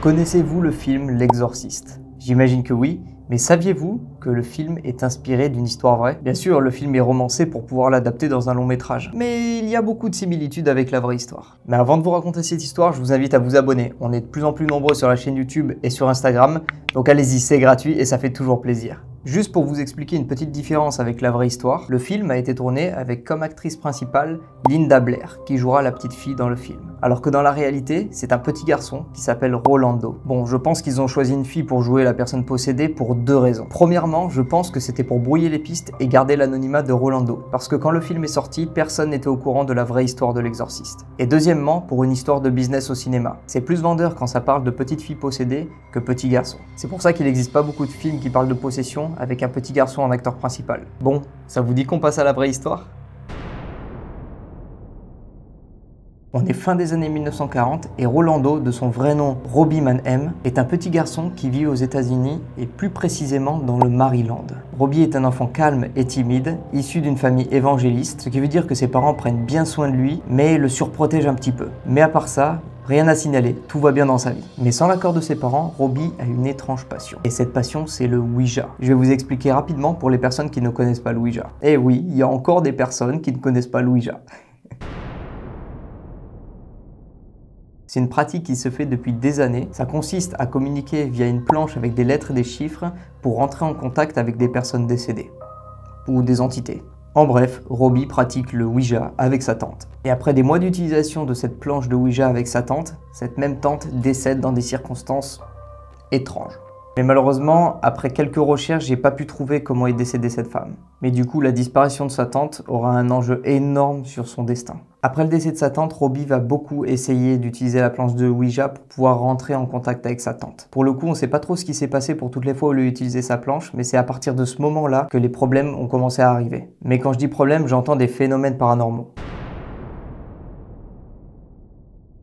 Connaissez-vous le film L'Exorciste? J'imagine que oui, mais saviez-vous que le film est inspiré d'une histoire vraie? Bien sûr, le film est romancé pour pouvoir l'adapter dans un long métrage, mais il y a beaucoup de similitudes avec la vraie histoire. Mais avant de vous raconter cette histoire, je vous invite à vous abonner. On est de plus en plus nombreux sur la chaîne YouTube et sur Instagram, donc allez-y, c'est gratuit et ça fait toujours plaisir. Juste pour vous expliquer une petite différence avec la vraie histoire, le film a été tourné avec comme actrice principale Linda Blair, qui jouera la petite fille dans le film. Alors que dans la réalité, c'est un petit garçon qui s'appelle Rolando. Bon, je pense qu'ils ont choisi une fille pour jouer la personne possédée pour deux raisons. Premièrement, je pense que c'était pour brouiller les pistes et garder l'anonymat de Rolando, parce que quand le film est sorti, personne n'était au courant de la vraie histoire de l'exorciste. Et deuxièmement, pour une histoire de business au cinéma. C'est plus vendeur quand ça parle de petite fille possédée que petit garçon. C'est pour ça qu'il n'existe pas beaucoup de films qui parlent de possession avec un petit garçon en acteur principal. Bon, ça vous dit qu'on passe à la vraie histoire? On est fin des années 1940 et Rolando, de son vrai nom Robbie Manheim, est un petit garçon qui vit aux États-Unis et plus précisément dans le Maryland. Robbie est un enfant calme et timide, issu d'une famille évangéliste, ce qui veut dire que ses parents prennent bien soin de lui, mais le surprotègent un petit peu. Mais à part ça, rien à signaler, tout va bien dans sa vie. Mais sans l'accord de ses parents, Robbie a une étrange passion. Et cette passion, c'est le Ouija. Je vais vous expliquer rapidement pour les personnes qui ne connaissent pas le Ouija. Et oui, il y a encore des personnes qui ne connaissent pas le Ouija. C'est une pratique qui se fait depuis des années. Ça consiste à communiquer via une planche avec des lettres et des chiffres pour rentrer en contact avec des personnes décédées ou des entités. En bref, Robbie pratique le Ouija avec sa tante. Et après des mois d'utilisation de cette planche de Ouija avec sa tante, cette même tante décède dans des circonstances étranges. Mais malheureusement, après quelques recherches, j'ai pas pu trouver comment est décédée cette femme. Mais du coup, la disparition de sa tante aura un enjeu énorme sur son destin. Après le décès de sa tante, Robbie va beaucoup essayer d'utiliser la planche de Ouija pour pouvoir rentrer en contact avec sa tante. Pour le coup, on sait pas trop ce qui s'est passé pour toutes les fois où il a utilisé sa planche, mais c'est à partir de ce moment-là que les problèmes ont commencé à arriver. Mais quand je dis problème, j'entends des phénomènes paranormaux.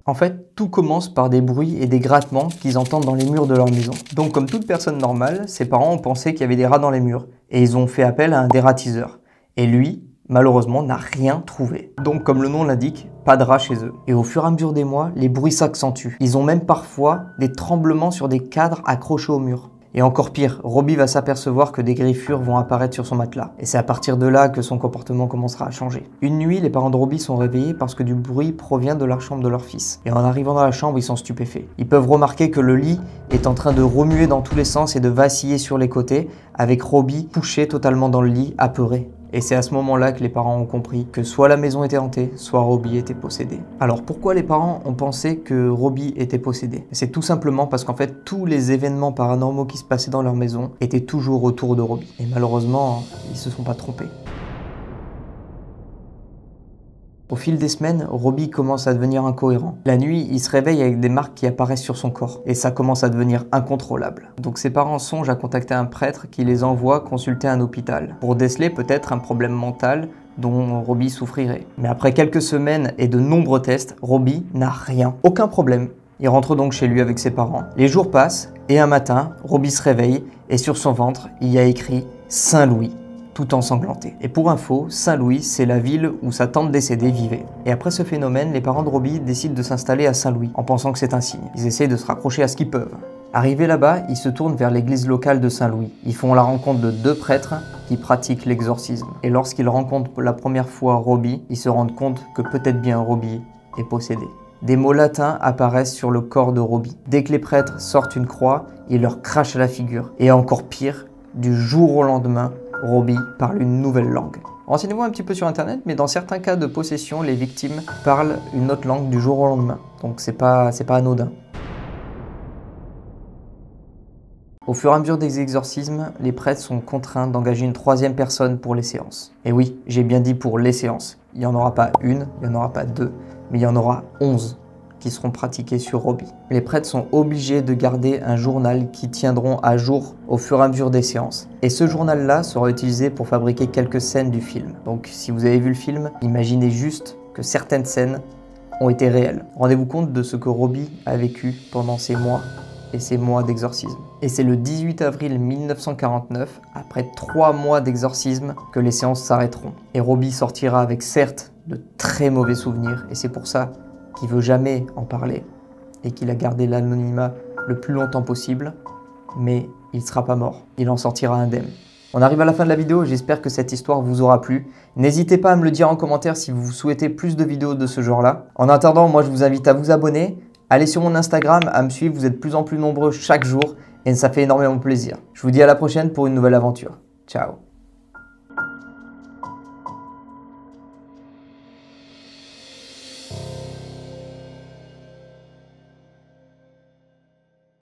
En fait, tout commence par des bruits et des grattements qu'ils entendent dans les murs de leur maison. Donc comme toute personne normale, ses parents ont pensé qu'il y avait des rats dans les murs et ils ont fait appel à un dératiseur. Et lui, malheureusement, n'a rien trouvé. Donc comme le nom l'indique, pas de rats chez eux. Et au fur et à mesure des mois, les bruits s'accentuent. Ils ont même parfois des tremblements sur des cadres accrochés au mur. Et encore pire, Robbie va s'apercevoir que des griffures vont apparaître sur son matelas. Et c'est à partir de là que son comportement commencera à changer. Une nuit, les parents de Robbie sont réveillés parce que du bruit provient de la chambre de leur fils. Et en arrivant dans la chambre, ils sont stupéfaits. Ils peuvent remarquer que le lit est en train de remuer dans tous les sens et de vaciller sur les côtés, avec Robbie couché totalement dans le lit, apeuré. Et c'est à ce moment-là que les parents ont compris que soit la maison était hantée, soit Robbie était possédé. Alors pourquoi les parents ont pensé que Robbie était possédé? C'est tout simplement parce qu'en fait, tous les événements paranormaux qui se passaient dans leur maison étaient toujours autour de Robbie. Et malheureusement, ils se sont pas trompés. Au fil des semaines, Robbie commence à devenir incohérent. La nuit, il se réveille avec des marques qui apparaissent sur son corps. Et ça commence à devenir incontrôlable. Donc ses parents songent à contacter un prêtre qui les envoie consulter un hôpital pour déceler peut-être un problème mental dont Robbie souffrirait. Mais après quelques semaines et de nombreux tests, Robbie n'a rien. Aucun problème. Il rentre donc chez lui avec ses parents. Les jours passent et un matin, Robbie se réveille et sur son ventre, il y a écrit Saint-Louis, tout ensanglanté. Et pour info, Saint-Louis, c'est la ville où sa tante décédée vivait. Et après ce phénomène, les parents de Robbie décident de s'installer à Saint-Louis, en pensant que c'est un signe. Ils essayent de se raccrocher à ce qu'ils peuvent. Arrivés là-bas, ils se tournent vers l'église locale de Saint-Louis. Ils font la rencontre de deux prêtres qui pratiquent l'exorcisme. Et lorsqu'ils rencontrent pour la première fois Robbie, ils se rendent compte que peut-être bien Robbie est possédé. Des mots latins apparaissent sur le corps de Robbie. Dès que les prêtres sortent une croix, ils leur crachent à la figure. Et encore pire, du jour au lendemain, Robbie parle une nouvelle langue. Renseignez-vous un petit peu sur internet, mais dans certains cas de possession, les victimes parlent une autre langue du jour au lendemain. Donc c'est pas anodin. Au fur et à mesure des exorcismes, les prêtres sont contraints d'engager une troisième personne pour les séances. Et oui, j'ai bien dit pour les séances. Il n'y en aura pas une, il n'y en aura pas deux, mais il y en aura 11 qui seront pratiqués sur Robbie. Les prêtres sont obligés de garder un journal qui tiendront à jour au fur et à mesure des séances. Et ce journal-là sera utilisé pour fabriquer quelques scènes du film. Donc si vous avez vu le film, imaginez juste que certaines scènes ont été réelles. Rendez-vous compte de ce que Robbie a vécu pendant ces mois et ces mois d'exorcisme. Et c'est le 18 avril 1949, après 3 mois d'exorcisme, que les séances s'arrêteront. Et Robbie sortira avec certes de très mauvais souvenirs, et c'est pour ça qu'il veut jamais en parler et qu'il a gardé l'anonymat le plus longtemps possible, mais il ne sera pas mort, il en sortira indemne. On arrive à la fin de la vidéo, j'espère que cette histoire vous aura plu. N'hésitez pas à me le dire en commentaire si vous souhaitez plus de vidéos de ce genre-là. En attendant, moi je vous invite à vous abonner, allez sur mon Instagram, à me suivre, vous êtes de plus en plus nombreux chaque jour et ça fait énormément plaisir. Je vous dis à la prochaine pour une nouvelle aventure. Ciao.